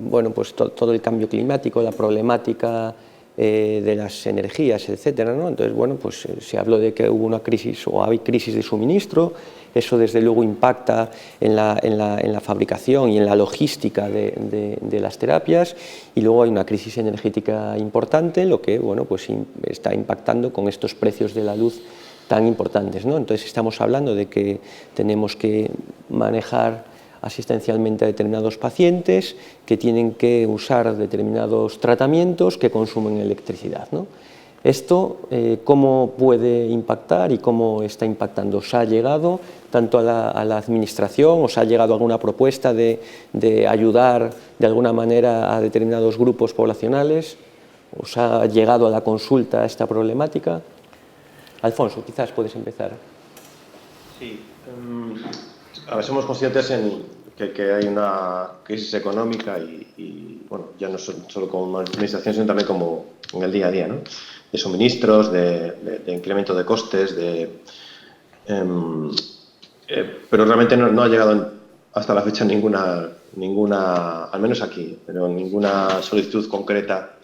bueno, pues todo el cambio climático, la problemática de las energías, etcétera, ¿no? Entonces, bueno, pues se habló de que hubo una crisis o hay crisis de suministro. Eso desde luego impacta en la fabricación y en la logística de las terapias, y luego hay una crisis energética importante, lo que, bueno, pues está impactando con estos precios de la luz tan importantes, ¿no? Entonces estamos hablando de que tenemos que manejar asistencialmente a determinados pacientes que tienen que usar determinados tratamientos que consumen electricidad, ¿no? ¿Esto cómo puede impactar y cómo está impactando? ¿Os ha llegado tanto a la Administración? ¿Os ha llegado alguna propuesta de ayudar de alguna manera a determinados grupos poblacionales? ¿Os ha llegado a la consulta esta problemática? Alfonso, quizás puedes empezar. Sí. A ver, somos conscientes en que hay una crisis económica y bueno, ya no solo como administración, sino también como en el día a día, ¿no? De suministros, de incremento de costes, pero realmente no ha llegado hasta la fecha ninguna, al menos aquí, pero ninguna solicitud concreta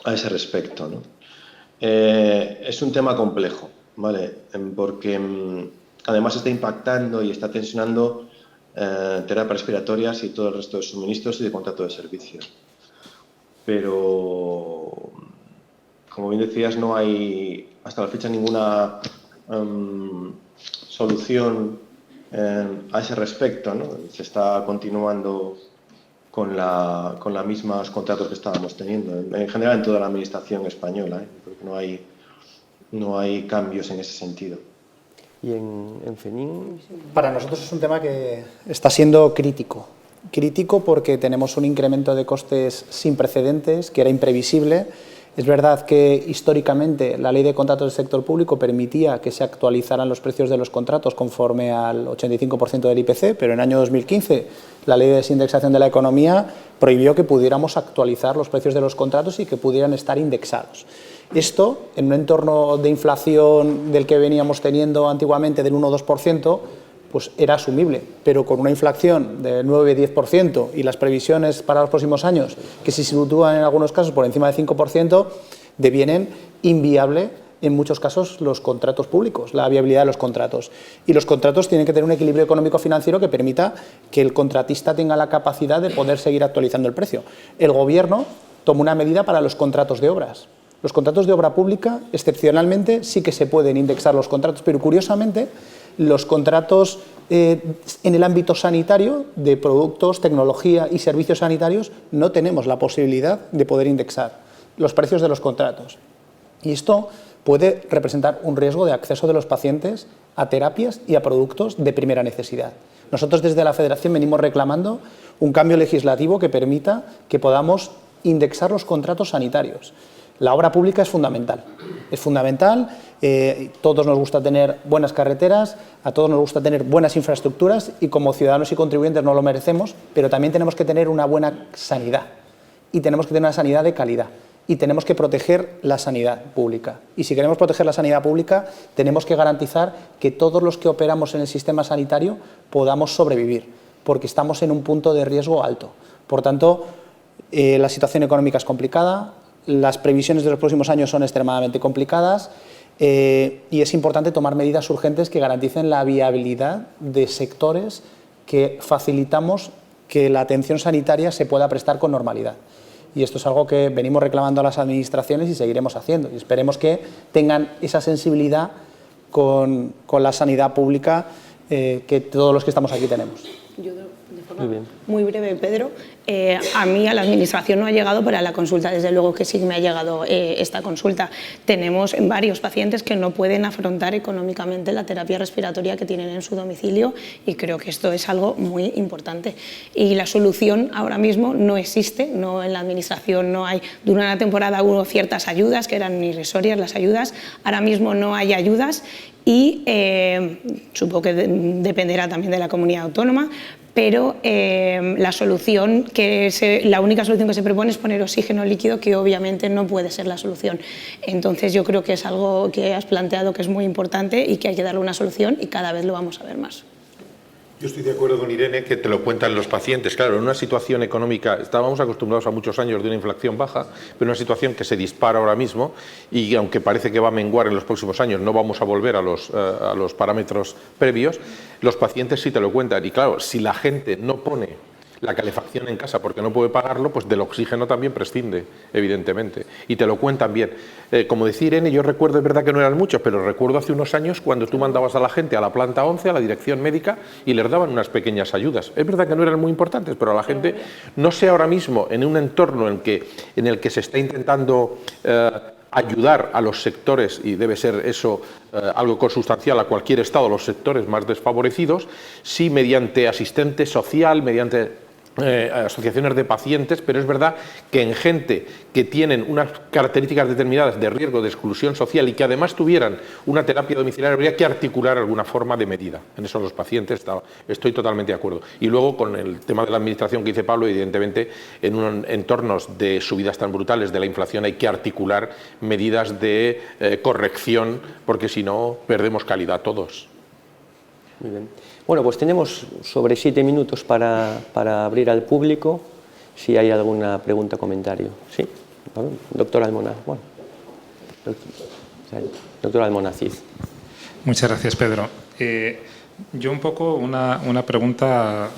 a ese respecto, ¿no? Es un tema complejo, ¿vale? Porque además está impactando y está tensionando terapias respiratorias y todo el resto de suministros y de contrato de servicios. Pero, como bien decías, no hay hasta la fecha ninguna solución a ese respecto, ¿no? Se está continuando con los mismos contratos que estábamos teniendo, en general en toda la administración española, porque no hay cambios en ese sentido. ¿Y en FENIN? Para nosotros es un tema que está siendo crítico. Crítico porque tenemos un incremento de costes sin precedentes, que era imprevisible. Es verdad que históricamente la ley de contratos del sector público permitía que se actualizaran los precios de los contratos conforme al 85% del IPC, pero en el año 2015 la ley de desindexación de la economía prohibió que pudiéramos actualizar los precios de los contratos y que pudieran estar indexados. Esto, en un entorno de inflación del que veníamos teniendo antiguamente del 1 o 2%, pues era asumible, pero con una inflación de 9-10% y las previsiones para los próximos años, que se sitúan en algunos casos por encima del 5%, devienen inviable en muchos casos los contratos públicos, la viabilidad de los contratos. Y los contratos tienen que tener un equilibrio económico-financiero que permita que el contratista tenga la capacidad de poder seguir actualizando el precio. El Gobierno tomó una medida para los contratos de obras. Los contratos de obra pública, excepcionalmente, sí que se pueden indexar los contratos, pero curiosamente, los contratos en el ámbito sanitario, de productos, tecnología y servicios sanitarios, no tenemos la posibilidad de poder indexar los precios de los contratos. Y esto puede representar un riesgo de acceso de los pacientes a terapias y a productos de primera necesidad. Nosotros desde la Federación venimos reclamando un cambio legislativo que permita que podamos indexar los contratos sanitarios. La obra pública es fundamental, todos nos gusta tener buenas carreteras, a todos nos gusta tener buenas infraestructuras y como ciudadanos y contribuyentes no lo merecemos, pero también tenemos que tener una buena sanidad y tenemos que tener una sanidad de calidad y tenemos que proteger la sanidad pública. Y si queremos proteger la sanidad pública, tenemos que garantizar que todos los que operamos en el sistema sanitario podamos sobrevivir, porque estamos en un punto de riesgo alto. Por tanto, la situación económica es complicada, las previsiones de los próximos años son extremadamente complicadas y es importante tomar medidas urgentes que garanticen la viabilidad de sectores que facilitamos que la atención sanitaria se pueda prestar con normalidad. Y esto es algo que venimos reclamando a las administraciones y seguiremos haciendo. Y esperemos que tengan esa sensibilidad con la sanidad pública que todos los que estamos aquí tenemos. Yo, de forma muy breve, Pedro, a mí, a la Administración no ha llegado, pero a la consulta desde luego que sí me ha llegado esta consulta. Tenemos varios pacientes que no pueden afrontar económicamente la terapia respiratoria que tienen en su domicilio y creo que esto es algo muy importante. Y la solución ahora mismo no existe, no en la Administración no hay. Durante una temporada hubo ciertas ayudas que eran irrisorias las ayudas, ahora mismo no hay ayudas y supongo que dependerá también de la comunidad autónoma, pero la única solución que se propone es poner oxígeno líquido, que obviamente no puede ser la solución. Entonces yo creo que es algo que has planteado que es muy importante y que hay que darle una solución y cada vez lo vamos a ver más. Yo estoy de acuerdo con Irene que te lo cuentan los pacientes. Claro, en una situación económica, estábamos acostumbrados a muchos años de una inflación baja, pero una situación que se dispara ahora mismo y aunque parece que va a menguar en los próximos años, no vamos a volver a los parámetros previos, los pacientes sí te lo cuentan. Y claro, si la gente no pone la calefacción en casa porque no puede pagarlo, pues del oxígeno también prescinde, evidentemente. Y te lo cuentan bien. Como decía Irene, yo recuerdo, es verdad que no eran muchos, pero recuerdo hace unos años cuando tú mandabas a la gente a la planta 11, a la dirección médica, y les daban unas pequeñas ayudas. Es verdad que no eran muy importantes, pero a la gente, no sé ahora mismo, en un entorno en el que se está intentando ayudar a los sectores, y debe ser eso algo consustancial a cualquier Estado, los sectores más desfavorecidos, sí mediante asistente social, mediante asociaciones de pacientes, pero es verdad que en gente que tienen unas características determinadas de riesgo de exclusión social y que además tuvieran una terapia domiciliaria, habría que articular alguna forma de medida. En eso los pacientes estoy totalmente de acuerdo. Y luego con el tema de la administración que dice Pablo, evidentemente en unos entornos de subidas tan brutales de la inflación hay que articular medidas de corrección, porque si no perdemos calidad todos. Muy bien. Bueno, pues tenemos sobre 7 minutos para abrir al público, si hay alguna pregunta o comentario. ¿Sí? Doctor Almonacid. Bueno, doctor Almonacid. Muchas gracias, Pedro. Yo un poco una pregunta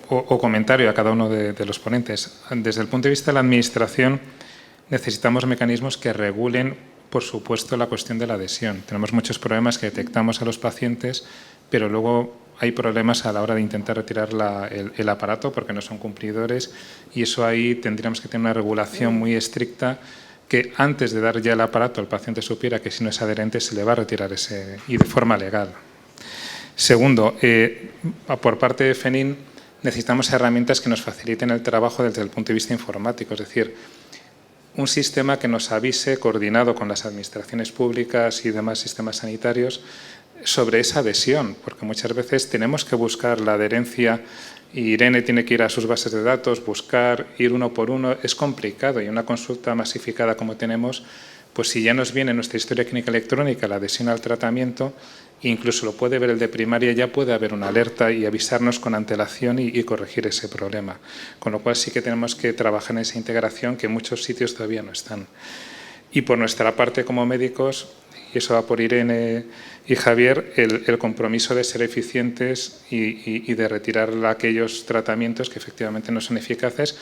o comentario a cada uno de los ponentes. Desde el punto de vista de la Administración, necesitamos mecanismos que regulen, por supuesto, la cuestión de la adhesión. Tenemos muchos problemas que detectamos a los pacientes, pero luego hay problemas a la hora de intentar retirar el aparato porque no son cumplidores, y eso ahí tendríamos que tener una regulación muy estricta, que antes de dar ya el aparato el paciente supiera que si no es adherente se le va a retirar y de forma legal. Segundo, por parte de FENIN necesitamos herramientas que nos faciliten el trabajo desde el punto de vista informático, es decir, un sistema que nos avise, coordinado con las administraciones públicas y demás sistemas sanitarios, sobre esa adhesión, porque muchas veces tenemos que buscar la adherencia y Irene tiene que ir a sus bases de datos, buscar, ir uno por uno, es complicado, y una consulta masificada como tenemos, pues si ya nos viene nuestra historia clínica electrónica, la adhesión al tratamiento, incluso lo puede ver el de primaria, ya puede haber una alerta y avisarnos con antelación y corregir ese problema. Con lo cual sí que tenemos que trabajar en esa integración que en muchos sitios todavía no están. Y por nuestra parte como médicos, y eso va por Irene y Javier, el compromiso de ser eficientes y de retirar aquellos tratamientos que efectivamente no son eficaces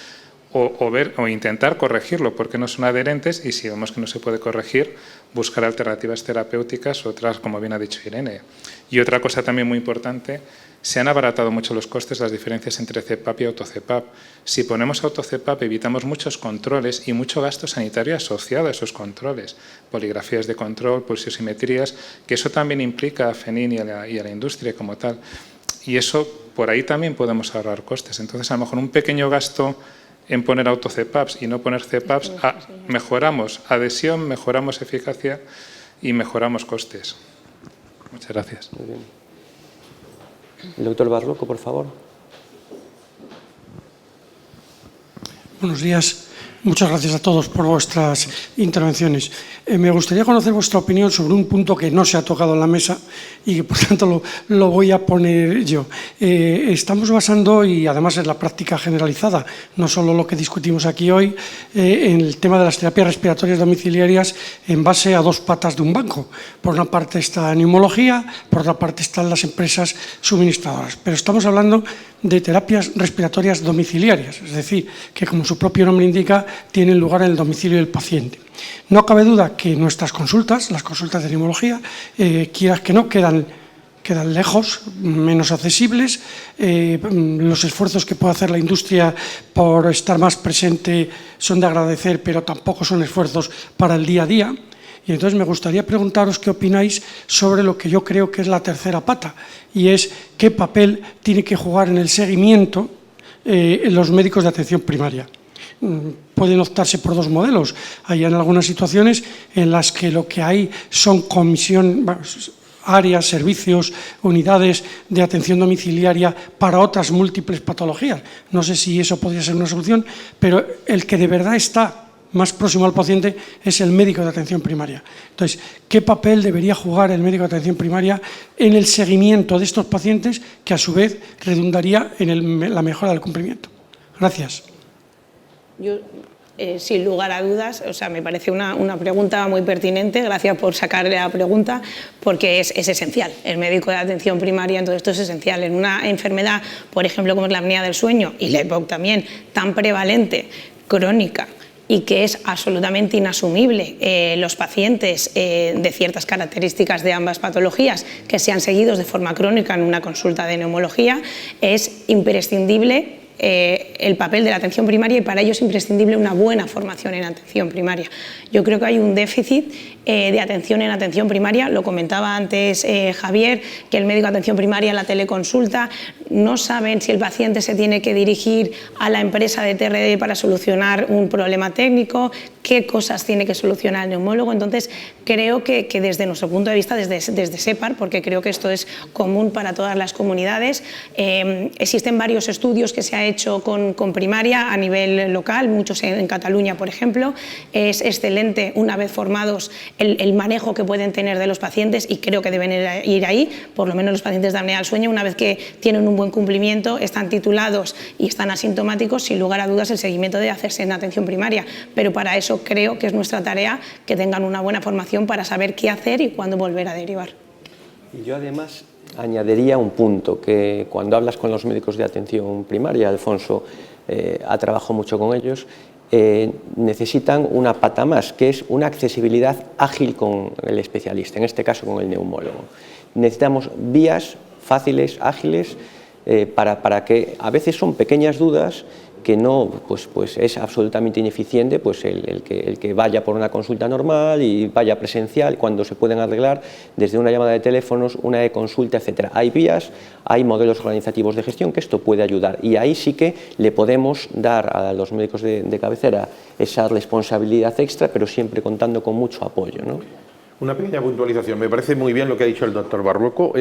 o intentar corregirlo porque no son adherentes, y si vemos que no se puede corregir, buscar alternativas terapéuticas, otras, como bien ha dicho Irene. Y otra cosa también muy importante, se han abaratado mucho los costes, las diferencias entre CEPAP y AutoCEPAP. Si ponemos AutoCEPAP evitamos muchos controles y mucho gasto sanitario asociado a esos controles, poligrafías de control, pulsiosimetrías, que eso también implica a FENIN y a la industria como tal. Y eso, por ahí también podemos ahorrar costes. Entonces, a lo mejor un pequeño gasto en poner AutoCEPAPs y no poner CEPAPs, mejoramos adhesión, mejoramos eficacia y mejoramos costes. Muchas gracias. Muy bien. El doctor Barroco, por favor. Buenos días. Muchas gracias a todos por vuestras intervenciones. Me gustaría conocer vuestra opinión sobre un punto que no se ha tocado en la mesa y que, por tanto, lo voy a poner yo. Estamos basando, y además es la práctica generalizada, no solo lo que discutimos aquí hoy, en el tema de las terapias respiratorias domiciliarias en base a dos patas de un banco. Por una parte está neumología, por otra parte están las empresas suministradoras. Pero estamos hablando de terapias respiratorias domiciliarias, es decir, que como su propio nombre indica, tienen lugar en el domicilio del paciente. No cabe duda que nuestras consultas, las consultas de neumología, quieras que no, quedan lejos, menos accesibles. Los esfuerzos que puede hacer la industria por estar más presente son de agradecer, pero tampoco son esfuerzos para el día a día. Y entonces me gustaría preguntaros qué opináis sobre lo que yo creo que es la tercera pata, y es qué papel tiene que jugar en el seguimiento los médicos de atención primaria. Pueden optarse por dos modelos. Hay en algunas situaciones en las que lo que hay son áreas, servicios, unidades de atención domiciliaria para otras múltiples patologías. No sé si eso podría ser una solución, pero el que de verdad está más próximo al paciente es el médico de atención primaria. Entonces, ¿qué papel debería jugar el médico de atención primaria en el seguimiento de estos pacientes, que a su vez redundaría en la mejora del cumplimiento? Gracias. Yo, sin lugar a dudas, me parece una pregunta muy pertinente, gracias por sacarle la pregunta, porque es esencial. El médico de atención primaria en todo esto es esencial. En una enfermedad, por ejemplo, como es la apnea del sueño, y la EPOC también, tan prevalente, crónica, y que es absolutamente inasumible los pacientes de ciertas características de ambas patologías que sean seguidos de forma crónica en una consulta de neumología, es imprescindible el papel de la atención primaria, y para ello es imprescindible una buena formación en atención primaria. Yo creo que hay un déficit de atención en atención primaria, lo comentaba antes Javier, que el médico de atención primaria en la teleconsulta no saben si el paciente se tiene que dirigir a la empresa de TRD para solucionar un problema técnico, qué cosas tiene que solucionar el neumólogo. Entonces creo que desde nuestro punto de vista, desde SEPAR, porque creo que esto es común para todas las comunidades, existen varios estudios que se ha hecho con primaria a nivel local, muchos en Cataluña, por ejemplo. Es excelente, una vez formados, el manejo que pueden tener de los pacientes, y creo que deben ir ahí. Por lo menos los pacientes de apnea del sueño, una vez que tienen un buen cumplimiento, están titulados y están asintomáticos, sin lugar a dudas el seguimiento debe hacerse en atención primaria, pero para eso creo que es nuestra tarea que tengan una buena formación para saber qué hacer y cuándo volver a derivar. Y yo además añadiría un punto, que cuando hablas con los médicos de atención primaria, Alfonso ha trabajado mucho con ellos, necesitan una pata más, que es una accesibilidad ágil con el especialista, en este caso con el neumólogo. Necesitamos vías fáciles, ágiles, para que a veces son pequeñas dudas que no, pues es absolutamente ineficiente el que vaya por una consulta normal y vaya presencial, cuando se pueden arreglar desde una llamada de teléfonos, una e-consulta, etcétera. Hay vías, hay modelos organizativos de gestión que esto puede ayudar, y ahí sí que le podemos dar a los médicos de cabecera esa responsabilidad extra, pero siempre contando con mucho apoyo, ¿no? Una pequeña puntualización. Me parece muy bien lo que ha dicho el doctor Barrueco.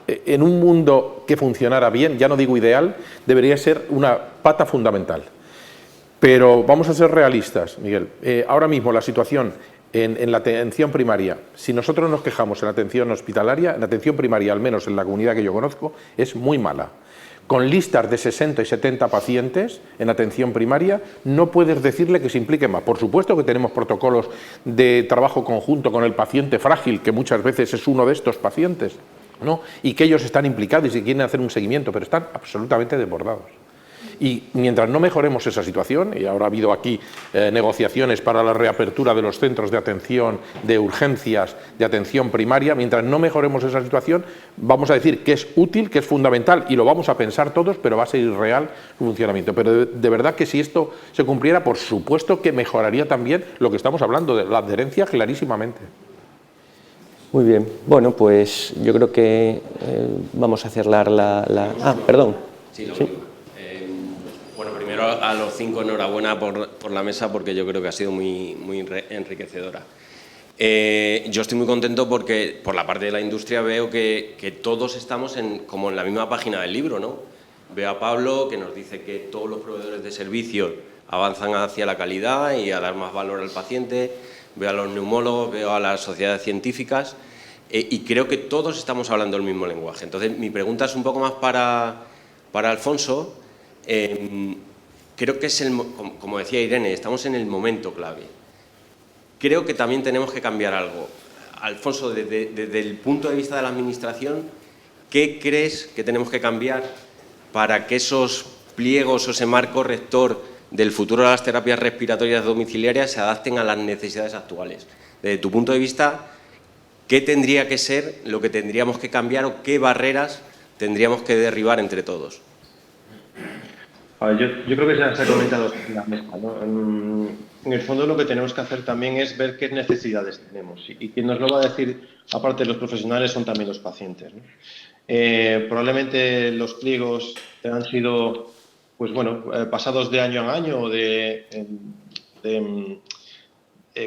En un mundo que funcionara bien, ya no digo ideal, debería ser una pata fundamental. Pero vamos a ser realistas, Miguel. Ahora mismo la situación en la atención primaria, si nosotros nos quejamos en la atención hospitalaria, en la atención primaria, al menos en la comunidad que yo conozco, es muy mala. Con listas de 60 y 70 pacientes en atención primaria, no puedes decirle que se implique más. Por supuesto que tenemos protocolos de trabajo conjunto con el paciente frágil, que muchas veces es uno de estos pacientes, ¿no? Y que ellos están implicados y quieren hacer un seguimiento, pero están absolutamente desbordados. Y mientras no mejoremos esa situación, y ahora ha habido aquí negociaciones para la reapertura de los centros de atención, de urgencias, de atención primaria, mientras no mejoremos esa situación, vamos a decir que es útil, que es fundamental, y lo vamos a pensar todos, pero va a ser irreal su funcionamiento. Pero de verdad que si esto se cumpliera, por supuesto que mejoraría también lo que estamos hablando, de la adherencia clarísimamente. Muy bien. Bueno, pues yo creo que vamos a cerrar perdón. Sí, lo único. Bueno, primero a los 5 enhorabuena por la mesa, porque yo creo que ha sido muy enriquecedora. Yo estoy muy contento porque por la parte de la industria veo que todos estamos como en la misma página del libro, ¿no? Veo a Pablo, que nos dice que todos los proveedores de servicios avanzan hacia la calidad y a dar más valor al paciente. Veo a los neumólogos, veo a las sociedades científicas y creo que todos estamos hablando el mismo lenguaje. Entonces, mi pregunta es un poco más para Alfonso. Creo que es, como decía Irene, estamos en el momento clave. Creo que también tenemos que cambiar algo. Alfonso, desde el punto de vista de la Administración, ¿qué crees que tenemos que cambiar para que esos pliegos o ese marco rector del futuro de las terapias respiratorias domiciliarias se adapten a las necesidades actuales? Desde tu punto de vista, ¿qué tendría que ser lo que tendríamos que cambiar o qué barreras tendríamos que derribar entre todos? A ver, yo creo que ya se ha comentado en la mesa, ¿no? En el fondo lo que tenemos que hacer también es ver qué necesidades tenemos, y quien nos lo va a decir, aparte de los profesionales, son también los pacientes, ¿no? Probablemente los pliegos han sido, pues bueno, pasados de año en año,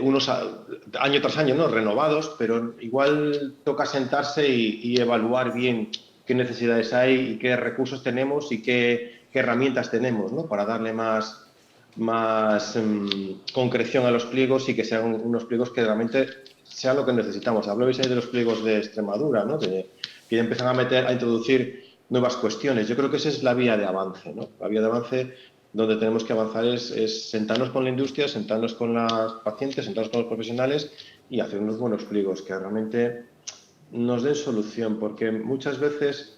unos año tras año, ¿no?, renovados, pero igual toca sentarse y evaluar bien qué necesidades hay y qué recursos tenemos y qué herramientas tenemos, ¿no?, para darle más concreción a los pliegos y que sean unos pliegos que realmente sean lo que necesitamos. Hablabais ahí de los pliegos de Extremadura, ¿no?, que empiezan a introducir nuevas cuestiones. Yo creo que esa es la vía de avance, ¿no? La vía de avance donde tenemos que avanzar es sentarnos con la industria, sentarnos con los pacientes, sentarnos con los profesionales y hacer unos buenos pliegos que realmente nos den solución, porque muchas veces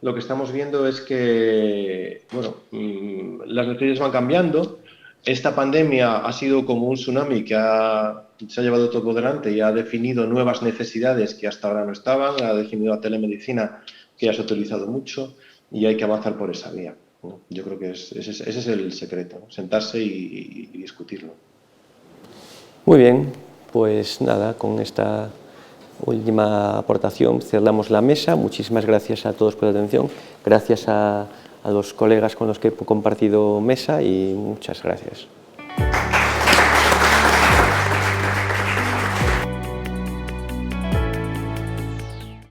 lo que estamos viendo es que, bueno, las necesidades van cambiando. Esta pandemia ha sido como un tsunami que se ha llevado todo por delante y ha definido nuevas necesidades que hasta ahora no estaban, ha definido la telemedicina, que ya se ha utilizado mucho, y hay que avanzar por esa vía. ¿no? Yo creo que ese es el secreto, ¿no? Sentarse y discutirlo. Muy bien, pues nada, con esta última aportación cerramos la mesa. Muchísimas gracias a todos por la atención, gracias a los colegas con los que he compartido mesa y muchas gracias.